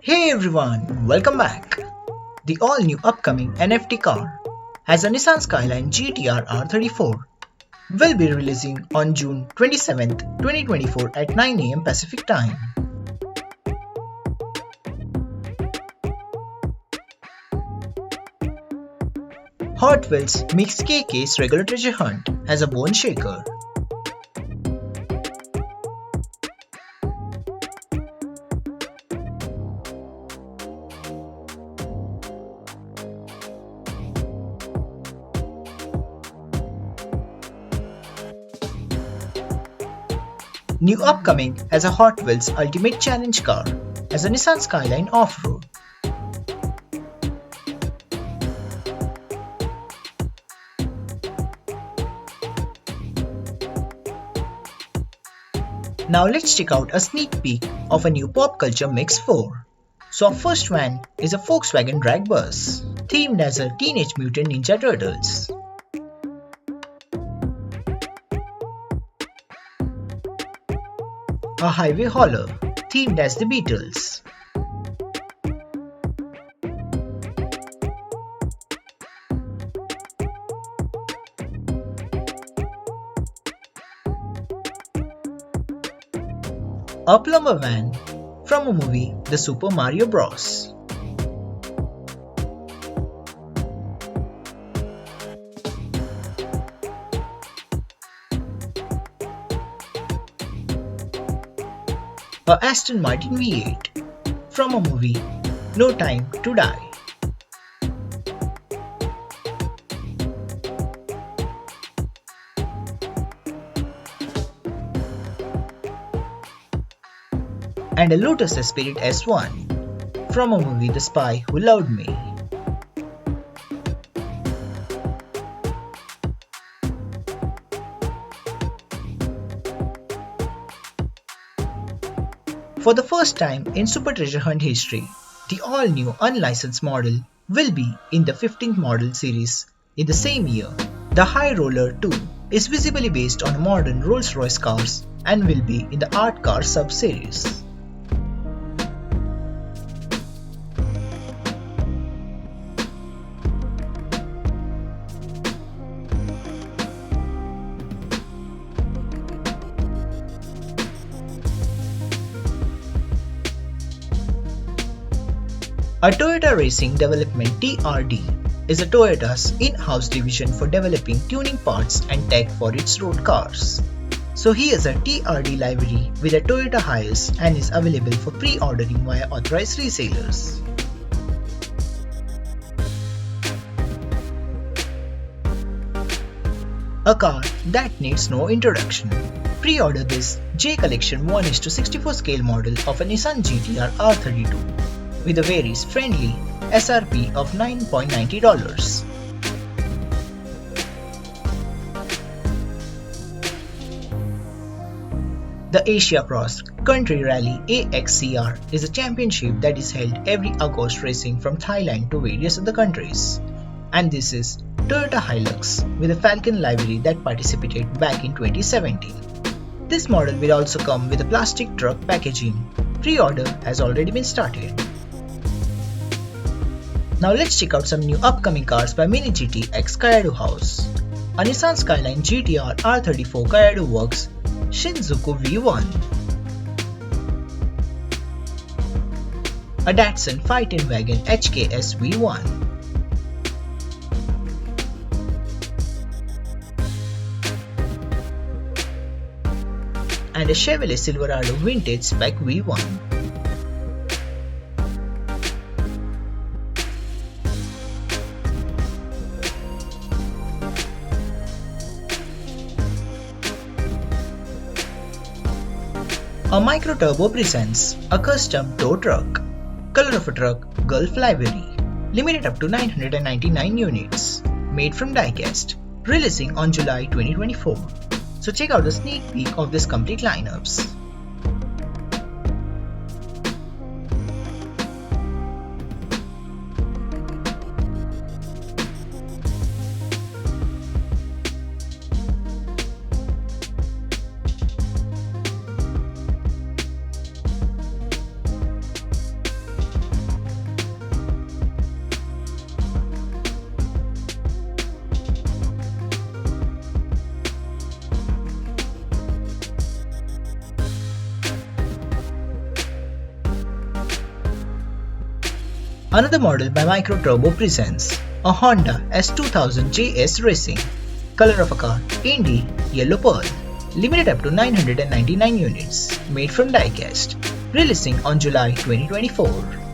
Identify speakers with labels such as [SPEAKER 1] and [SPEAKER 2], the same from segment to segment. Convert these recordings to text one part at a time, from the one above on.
[SPEAKER 1] Hey everyone, welcome back. The all-new upcoming NFT car has a Nissan Skyline GTR R34 will be releasing on June 27th, 2024 at 9 am Pacific time. Hotwheels makes KK's regular treasure hunt as a bone shaker. New upcoming as a Hot Wheels Ultimate Challenge car as a Nissan Skyline Off-Road. Now let's check out a sneak peek of a new pop culture mix 4. So our first one is a Volkswagen drag bus, themed as a Teenage Mutant Ninja Turtles. A highway hauler, themed as the Beatles. A plumber van from a movie The Super Mario Bros. A Aston Martin V8 from a movie No Time to Die. And a Lotus Esprit S1 from a movie The Spy Who Loved Me. For the first time in Super Treasure Hunt history, the all-new unlicensed model will be in the 15th model series in the same year. The High Roller 2 is visibly based on modern Rolls-Royce cars and will be in the Art Car sub-series. A Toyota Racing Development TRD is a Toyota's in-house division for developing tuning parts and tech for its road cars. So here's a TRD livery with a Toyota Hiace and is available for pre-ordering via authorized resellers. A car that needs no introduction. Pre-order this J Collection 1:64 scale model of a Nissan GTR R32 with a very friendly SRP of $9.90. The Asia Cross Country Rally AXCR is a championship that is held every August racing from Thailand to various other countries. And this is Toyota Hilux with a Falcon livery that participated back in 2017. This model will also come with a plastic truck packaging. Pre-order has already been started. Now let's check out some new upcoming cars by Mini GT X Kaido House. A Nissan Skyline GTR R34 Kaido Works Shinjuku V1. A Datsun 510 Wagon HKS V1. And a Chevrolet Silverado Vintage Spec V1. A Micro Turbo presents a custom tow truck. Color of a truck, Gulf livery. Limited up to 999 units. Made from diecast. Releasing on July 2024. So check out the sneak peek of this complete lineups. Another model by Micro Turbo presents a Honda S2000 JS Racing. Color of a car, Indy, Yellow Pearl. Limited up to 999 units, made from die-cast. Releasing on July 2024.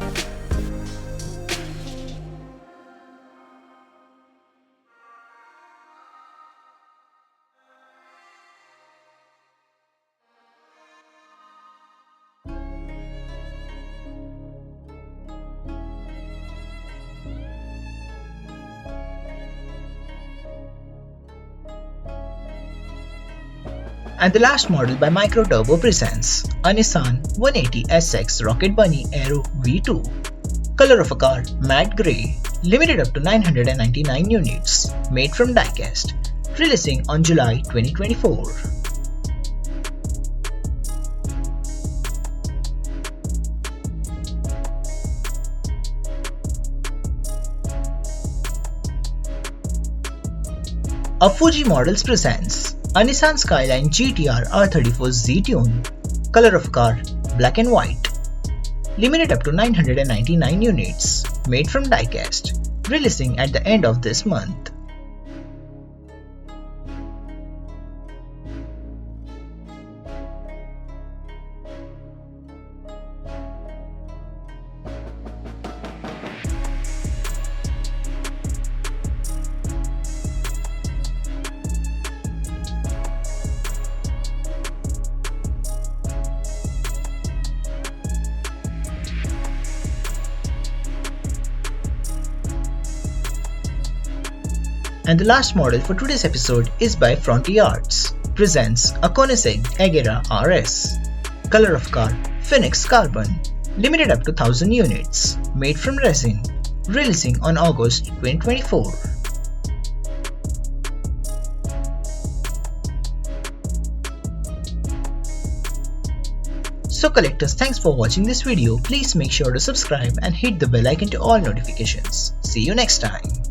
[SPEAKER 1] And the last model by Micro Turbo presents a Nissan 180 SX Rocket Bunny Aero V2. Color of a car, matte grey. Limited up to 999 units, made from die-cast. Releasing on July 2024. A Fuji Models presents a Nissan Skyline GTR R34 Z-Tune. Color of car, black and white. Limited up to 999 units, made from die-cast. Releasing at the end of this month. And the last model for today's episode is by Frontiers. Presents a Koenigsegg Agera RS. Color of car, Phoenix Carbon. Limited up to 1000 units, made from resin. Releasing on August 2024. So collectors, thanks for watching this video. Please make sure to subscribe and hit the bell icon to all notifications. See you next time.